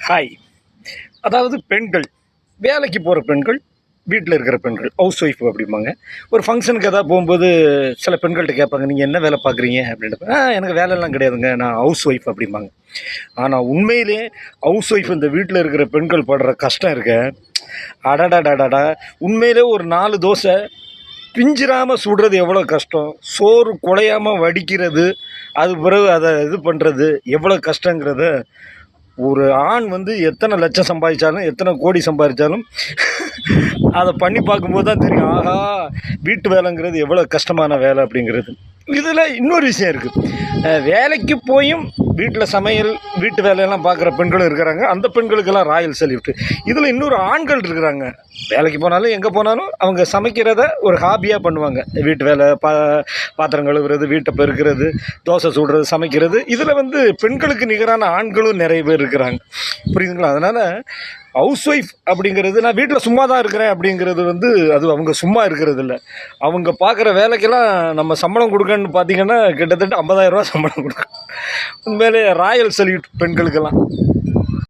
Hi. அதாவது பெண்கள், வேலைக்கு போகிற பெண்கள், வீட்டில் இருக்கிற பெண்கள், ஹவுஸ் ஒய்ஃப் அப்படிம்பாங்க. ஒரு ஃபங்க்ஷனுக்கு எதாவது போகும்போது சில பெண்கள்கிட்ட கேட்பாங்க, நீங்கள் என்ன வேலை பார்க்குறீங்க அப்படின்ட்டு. எனக்கு வேலைலாம் கிடையாதுங்க, நான் ஹவுஸ் ஒய்ஃப் அப்படிம்பாங்க. ஆனால் உண்மையிலே ஹவுஸ் ஒய்ஃப் இந்த வீட்டில் இருக்கிற பெண்கள் படுற கஷ்டம் இருக்க, அடடடடடா. உண்மையிலே ஒரு 4 தோசை பிஞ்சிராமல் சுடுறது எவ்வளோ கஷ்டம், சோறு குழையாமல் வடிக்கிறது, அது பிறகு அதை இது பண்ணுறது எவ்வளோ கஷ்டங்கிறத ஒரு ஆண் வந்து எத்தனை லட்சம் சம்பாதிச்சாலும் எத்தனை கோடி சம்பாதிச்சாலும் அதை பண்ணி பார்க்கும்போது தான் தெரியும், ஆஹா வீட்டு வேலைங்கிறது எவ்வளோ கஷ்டமான வேலை அப்படிங்கிறது. இதில் இன்னொரு விஷயம் இருக்குது, வேலைக்கு போயும் வீட்டில் சமையல் வீட்டு வேலையெல்லாம் பார்க்குற பெண்களும் இருக்கிறாங்க. அந்த பெண்களுக்கெல்லாம் ராயல் சல்யூட். இதில் இன்னொரு ஆண்கள் இருக்கிறாங்க, வேலைக்கு போனாலும் எங்கே போனாலும் அவங்க சமைக்கிறத ஒரு ஹாபியாக பண்ணுவாங்க. வீட்டு வேலை, பாத்திரம் கழுவுறது, வீட்டை பெருக்கிறது, தோசை சுடுறது, சமைக்கிறது. இதில் வந்து பெண்களுக்கு நிகரான ஆண்களும் நிறைய பேர் இருக்கிறாங்க, புரியுதுங்களா? அதனால் ஹவுஸ் ஒய்ஃப் அப்படிங்கிறது, நான் வீட்டில் சும்மா தான் இருக்கிறேன் அப்படிங்கிறது வந்து அது அவங்க சும்மா இருக்கிறது இல்லை. அவங்க பார்க்குற வேலைக்கெல்லாம் நம்ம சம்பளம் கொடுக்கணுன்னு பார்த்தீங்கன்னா கிட்டத்தட்ட 50,000 ரூபா சம்பளம் கொடுக்கணும். உண்மையிலே ராயல் சல்யூட் பெண்களுக்கெல்லாம்.